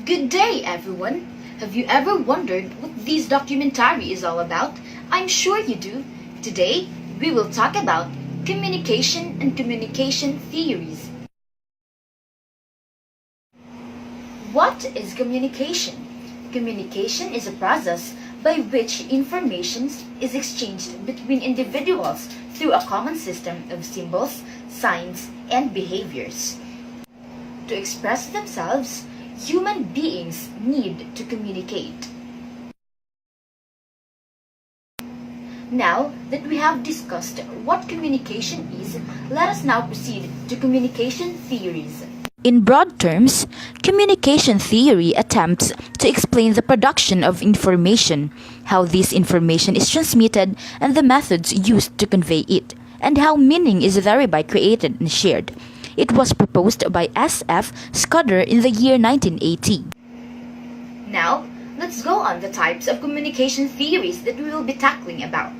Good day, everyone! Have you ever wondered what this documentary is all about? I'm sure you do. Today, we will talk about communication and communication theories. What is communication? Communication is a process by which information is exchanged between individuals through a common system of symbols, signs, and behaviors. To express themselves, human beings need to communicate. Now that we have discussed what communication is, let us now proceed to communication theories. In broad terms, communication theory attempts to explain the production of information, how this information is transmitted, and the methods used to convey it, and how meaning is thereby created and shared. It was proposed by S.F. Scudder in the year 1980. Now, let's go on the types of communication theories that we will be tackling about.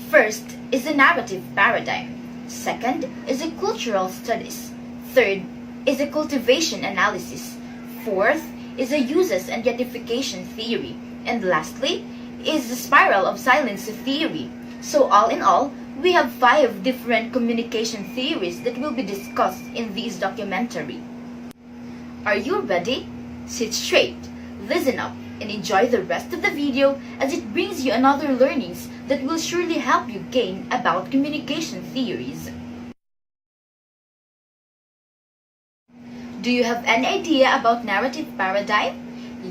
First is the narrative paradigm. Second is the cultural studies. Third is the cultivation analysis. Fourth is the uses and yetification theory. And lastly is the spiral of silence theory. So all in all, we have 5 different communication theories that will be discussed in this documentary. Are you ready? Sit straight, listen up, and enjoy the rest of the video as it brings you another learnings that will surely help you gain about communication theories. Do you have any idea about narrative paradigm?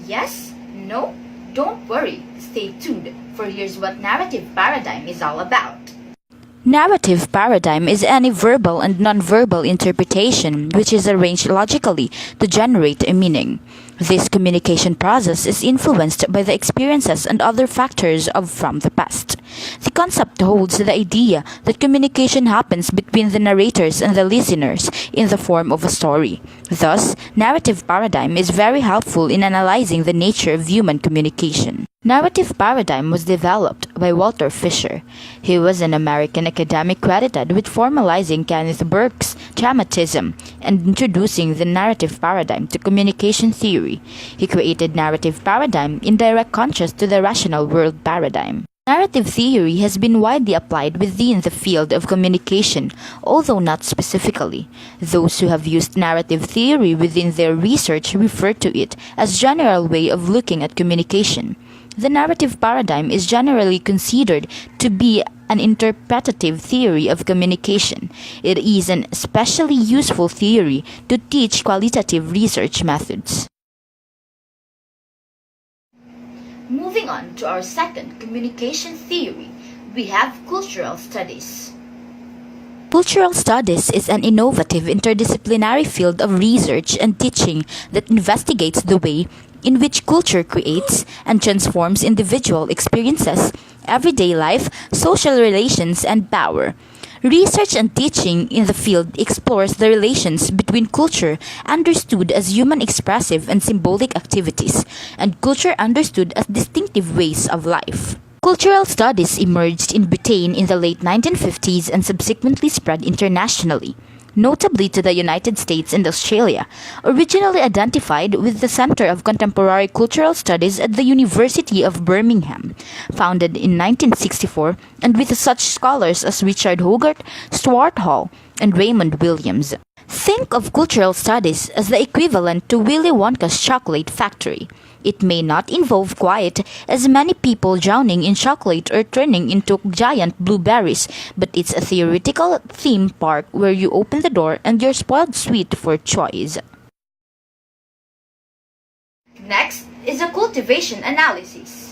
Yes? No? Don't worry, stay tuned, for here's what narrative paradigm is all about. Narrative paradigm is any verbal and non-verbal interpretation which is arranged logically to generate a meaning. This communication process is influenced by the experiences and other factors from the past. The concept holds the idea that communication happens between the narrators and the listeners in the form of a story. Thus, narrative paradigm is very helpful in analyzing the nature of human communication. Narrative paradigm was developed by Walter Fisher. He was an American academic credited with formalizing Kenneth Burke's dramatism and introducing the narrative paradigm to communication theory. He created narrative paradigm in direct contrast to the rational world paradigm. Narrative theory has been widely applied within the field of communication, although not specifically. Those who have used narrative theory within their research refer to it as general way of looking at communication. The narrative paradigm is generally considered to be an interpretative theory of communication. It is an especially useful theory to teach qualitative research methods. Moving on to our second communication theory, we have cultural studies. Cultural studies is an innovative interdisciplinary field of research and teaching that investigates the way in which culture creates and transforms individual experiences, everyday life, social relations, and power. Research and teaching in the field explores the relations between culture understood as human expressive and symbolic activities, and culture understood as distinctive ways of life. Cultural studies emerged in Britain in the late 1950s and subsequently spread internationally, notably to the United States and Australia, originally identified with the Center of Contemporary Cultural Studies at the University of Birmingham, founded in 1964, and with such scholars as Richard Hogarth, Stuart Hall, and Raymond Williams. Think of cultural studies as the equivalent to Willy Wonka's chocolate factory. It may not involve quiet, as many people drowning in chocolate or turning into giant blueberries, but it's a theoretical theme park where you open the door and you're spoiled sweet for choice. Next is the cultivation analysis.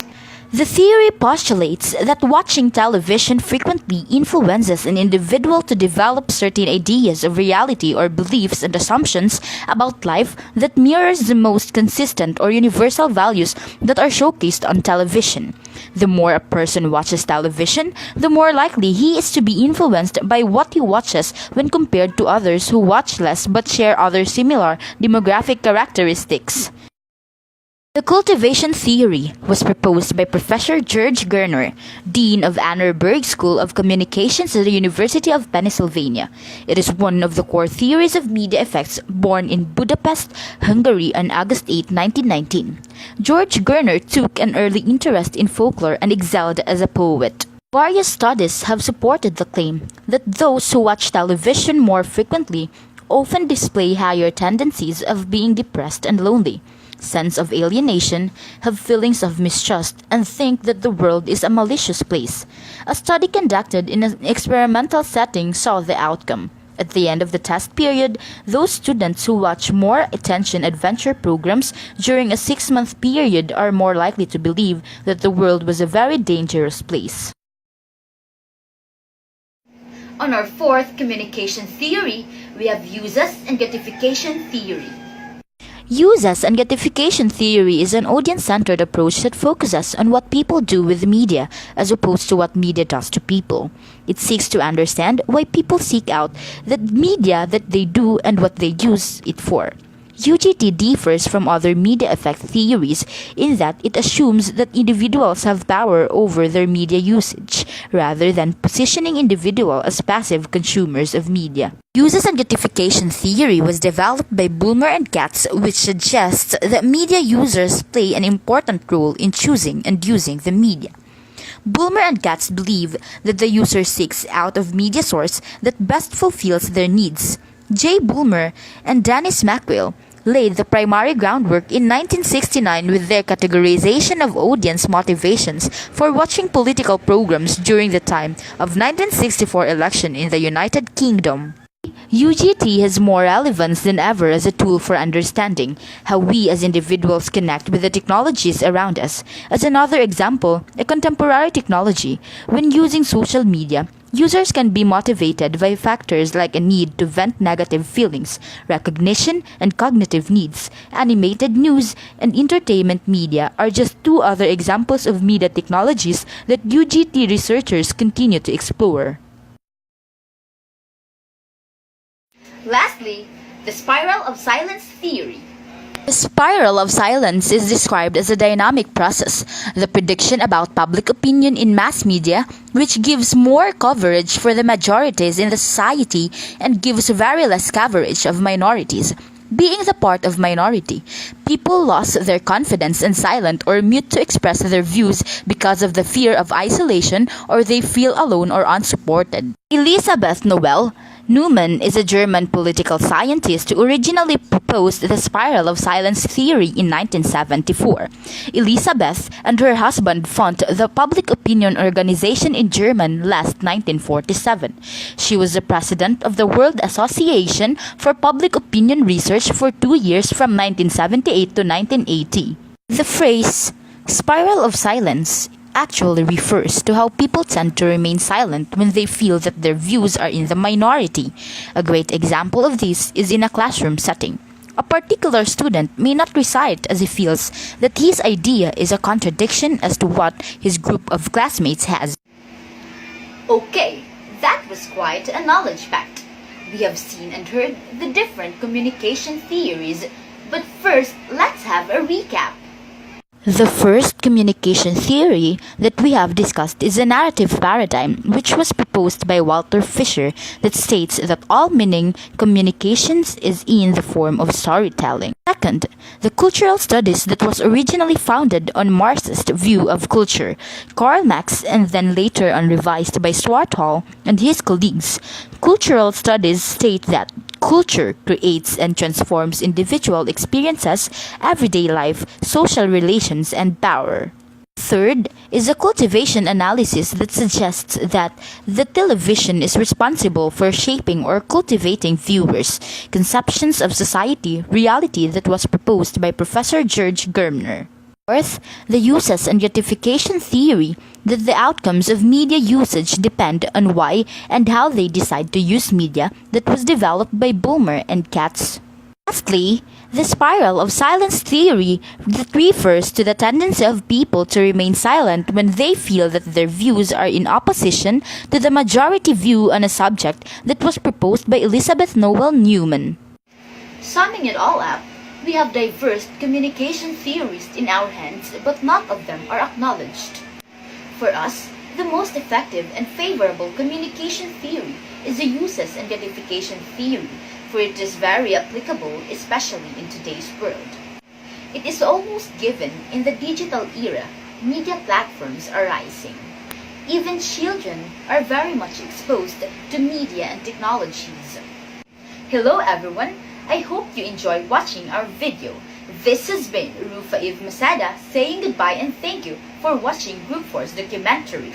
The theory postulates that watching television frequently influences an individual to develop certain ideas of reality or beliefs and assumptions about life that mirrors the most consistent or universal values that are showcased on television. The more a person watches television, the more likely he is to be influenced by what he watches when compared to others who watch less but share other similar demographic characteristics. The cultivation theory was proposed by Professor George Gerner, Dean of Annenberg School of Communications at the University of Pennsylvania. It is one of the core theories of media effects, born in Budapest, Hungary on August 8, 1919. George Gerner took an early interest in folklore and excelled as a poet. Various studies have supported the claim that those who watch television more frequently often display higher tendencies of being depressed and lonely, sense of alienation, have feelings of mistrust, and think that the world is a malicious place. A study conducted in an experimental setting saw the outcome. At the end of the test period, those students who watch more attention-adventure programs during a 6-month period are more likely to believe that the world was a very dangerous place. On our fourth communication theory, we have uses and gratification theory. Uses and gratification theory is an audience-centered approach that focuses on what people do with media as opposed to what media does to people. It seeks to understand why people seek out the media that they do and what they use it for. UGT differs from other media effect theories in that it assumes that individuals have power over their media usage, rather than positioning individuals as passive consumers of media. Uses and gratification theory was developed by Bulmer and Katz, which suggests that media users play an important role in choosing and using the media. Bulmer and Katz believe that the user seeks out of media source that best fulfills their needs. J. Bulmer and Dennis Maxwell laid the primary groundwork in 1969 with their categorization of audience motivations for watching political programs during the time of 1964 election in the United Kingdom. UGT has more relevance than ever as a tool for understanding how we as individuals connect with the technologies around us. As another example, a contemporary technology, when using social media, users can be motivated by factors like a need to vent negative feelings, recognition, and cognitive needs. Animated news and entertainment media are just two other examples of media technologies that UGT researchers continue to explore. Lastly, the spiral of silence theory. The spiral of silence is described as a dynamic process, the prediction about public opinion in mass media, which gives more coverage for the majorities in the society and gives very less coverage of minorities. Being the part of minority, people lost their confidence and silent or mute to express their views because of the fear of isolation, or they feel alone or unsupported. Elisabeth Noel Neumann is a German political scientist who originally proposed the spiral of silence theory in 1974. Elisabeth and her husband founded the public opinion organization in Germany last 1947. She was the president of the World Association for Public Opinion Research for 2 years from 1978 to 1980. The phrase spiral of silence actually refers to how people tend to remain silent when they feel that their views are in the minority. A great example of this is in a classroom setting. A particular student may not recite as he feels that his idea is a contradiction as to what his group of classmates has. Okay, that was quite a knowledge fact. We have seen and heard the different communication theories, but first let's have a recap. The first communication theory that we have discussed is a narrative paradigm, which was proposed by Walter Fisher, that states that all meaning communications is in the form of storytelling. Second, the cultural studies that was originally founded on Marxist view of culture, Karl Marx, and then later on revised by Stuart Hall and his colleagues. Cultural studies state that culture creates and transforms individual experiences, everyday life, social relations, and power. Third is a cultivation analysis that suggests that the television is responsible for shaping or cultivating viewers' conceptions of society, reality that was proposed by Professor George Gerner. Fourth, the uses and gratification theory that the outcomes of media usage depend on why and how they decide to use media that was developed by Bulmer and Katz. Lastly, the spiral of silence theory that refers to the tendency of people to remain silent when they feel that their views are in opposition to the majority view on a subject that was proposed by Elisabeth Noel Neumann. Summing it all up, We have diverse communication theories in our hands, but none of them are acknowledged. For us, the most effective and favorable communication theory is the uses and identification theory, for it is very applicable, especially in today's world. It is almost given in the digital era, media platforms are rising. Even children are very much exposed to media and technologies. Hello everyone! I hope you enjoyed watching our video. This has been Rufa Eve Masada saying goodbye and thank you for watching Group 4's documentary.